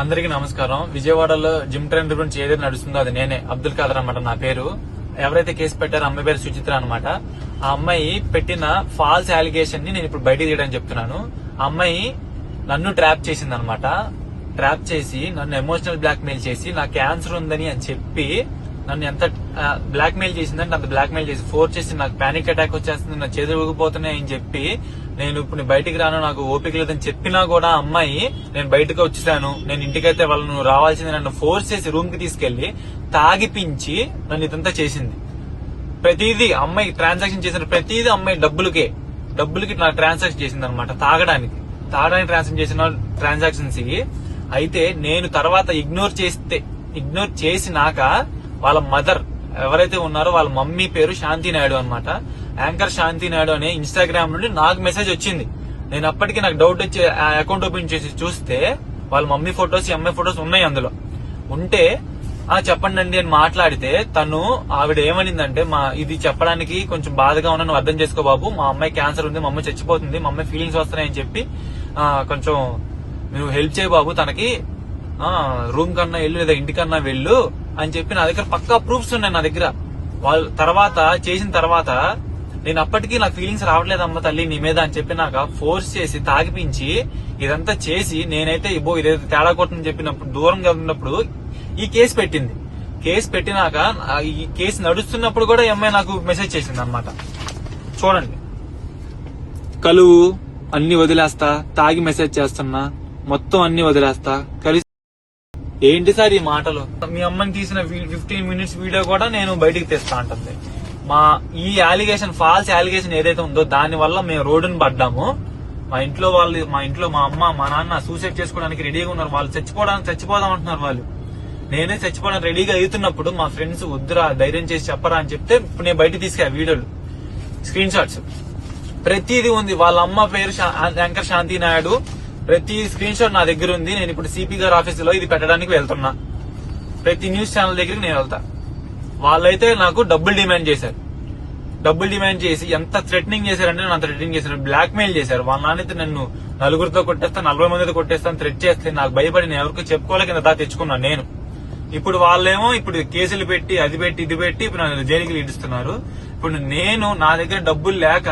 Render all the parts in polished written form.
అందరికీ నమస్కారం. విజయవాడలో జిమ్ ట్రెండ్ గురించి ఏదైతే నడుస్తుందో అది నేనే, అబ్దుల్ ఖాదర్ అనమాట నా పేరు. ఎవరైతే కేసు పెట్టారో అమ్మాయి పేరు సుచిత్ర అనమాట. ఆ అమ్మాయి పెట్టిన ఫాల్స్ అలిగేషన్ ని నేను ఇప్పుడు బయటకు తీయడానికి చెప్తున్నాను. ఆ అమ్మాయి నన్ను ట్రాప్ చేసింది అనమాట. ట్రాప్ చేసి నన్ను ఎమోషనల్ బ్లాక్ మెయిల్ చేసి నా క్యాన్సర్ ఉందని అని చెప్పి నన్ను ఎంత బ్లాక్ మెయిల్ చేసిందంటే అంత బ్లాక్ మెయిల్ చేసి ఫోర్స్ చేసి నాకు పానిక్ అటాక్ వచ్చేస్తుంది, నా చేతులు ఊగిపోతున్నాయి అని చెప్పి నేను ఇప్పుడు బయటికి రాను, నాకు ఓపిక లేదని చెప్పినా కూడా అమ్మాయి నేను బయటకు వచ్చేసాను, నేను ఇంటికైతే వాళ్ళను రావాల్సింది నన్ను ఫోర్స్ చేసి రూమ్ కి తీసుకెళ్లి తాగిపించి నన్ను ఇదంతా చేసింది. ప్రతిదీ అమ్మాయి ట్రాన్సాక్షన్ చేసిన ప్రతిదీ అమ్మాయి డబ్బులకి నా ట్రాన్సాక్షన్ చేసింది అనమాట. తాగడానికి ట్రాన్సాక్షన్ చేసిన ట్రాన్సాక్షన్స్. అయితే నేను తర్వాత ఇగ్నోర్ చేసినాక వాళ్ళ మదర్ ఎవరైతే ఉన్నారో వాళ్ళ మమ్మీ పేరు శాంతి నాయుడు అనమాట. యాంకర్ శాంతి నాయుడు అనే ఇన్స్టాగ్రామ్ నుండి నాకు మెసేజ్ వచ్చింది. నేను అప్పటికి నాకు డౌట్ వచ్చి ఆ అకౌంట్ ఓపెన్ చేసి చూస్తే వాళ్ళ మమ్మీ ఫొటోస్ ఈ అమ్మాయి ఫొటోస్ ఉన్నాయి అందులో. ఉంటే చెప్పండి అండి అని మాట్లాడితే ఆవిడ ఏమనిందంటే, ఇది చెప్పడానికి కొంచెం బాధగా ఉన్నా, నువ్వు అర్థం చేసుకో బాబు, మా అమ్మాయి క్యాన్సర్ ఉంది, మా అమ్మాయి చచ్చిపోతుంది, మా అమ్మాయి ఫీలింగ్స్ వస్తున్నాయని చెప్పి కొంచెం నువ్వు హెల్ప్ చేయ బాబు, తనకి రూమ్ కన్నా వెళ్ళు లేదా ఇంటికన్నా వెళ్ళు అని చెప్పి నా దగ్గర పక్కా ప్రూఫ్స్ ఉన్నాయి నా దగ్గర. వాళ్ళు చేసిన తర్వాత నేను అప్పటికీ నాకు ఫీలింగ్స్ రావట్లేదమ్మ తల్లి నీ మీద అని చెప్పి నాకు ఫోర్స్ చేసి తాగిపించి ఇదంతా చేసి నేనైతే ఇదేదో తేడా కొట్టని చెప్పినప్పుడు దూరంగా ఉన్నప్పుడు ఈ కేసు పెట్టింది. కేసు పెట్టినాక ఈ కేసు నడుస్తున్నప్పుడు కూడా అమ్మాయి నాకు మెసేజ్ చేసింది అనమాట. చూడండి, కలువు అన్ని వదిలేస్తా, తాగి మెసేజ్ చేస్తున్నా, మొత్తం అన్ని వదిలేస్తా, కలిసి ఏంటి సార్ ఈ మాటలు? మీ అమ్మని తీసిన 15 minutes వీడియో కూడా నేను బయటికి తెస్తా అంటుంది. ఈ అలిగేషన్, ఫాల్స్ అలిగేషన్ ఏదైతే ఉందో దాని వల్ల మేము రోడ్డును పడ్డాము. మా ఇంట్లో మా అమ్మ మా నాన్న సూసైడ్ చేసుకోవడానికి రెడీగా ఉన్నారు. వాళ్ళు చచ్చిపోదాం అంటున్నారు. వాళ్ళు నేనే చచ్చిపోవడానికి రెడీగా అవుతున్నప్పుడు మా ఫ్రెండ్స్ వద్దురా, ధైర్యం చేసి చెప్పరా అని చెప్తే ఇప్పుడు నేను బయటకు తీసుకెళ్ళా వీడియోలు, స్క్రీన్ షాట్స్ ప్రతిదీ ఉంది. వాళ్ళ అమ్మ పేరు యాంకర్ శాంతి నాయుడు, ప్రతి స్క్రీన్ షాట్ నా దగ్గర ఉంది. నేను ఇప్పుడు సిపి గారి ఆఫీస్ లో ఇది పెట్టడానికి వెళ్తున్నా. ప్రతి న్యూస్ ఛానల్ దగ్గరికి నేను వెళ్తా. వాళ్ళైతే నాకు డబ్బులు డిమాండ్ చేసి ఎంత థ్రెటనింగ్ చేశారంటే నన్ను అంత థ్రెటనింగ్ చేశారు, బ్లాక్ మెయిల్ చేశారు. వాళ్ళ నాన్నైతే నన్ను నలుగురితో కొట్టేస్తా, 40 మందితో కొట్టేస్తాను థ్రెట్ చేస్తే నాకు భయపడి నేను ఎవరికి చెప్పుకోలేక దా తెచ్చుకున్నాను నేను. ఇప్పుడు వాళ్ళేమో కేసులు పెట్టి అది పెట్టి ఇది పెట్టి ఇప్పుడు నన్ను జైలుకి ఇడుస్తున్నారు. ఇప్పుడు నా దగ్గర డబ్బులు లేక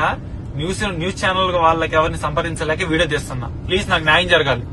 న్యూస్ ఛానల్ వాళ్ళకి ఎవరిని సంప్రదించలేక వీడియో చేస్తున్నా. ప్లీజ్ నాకు న్యాయం జరగాలి.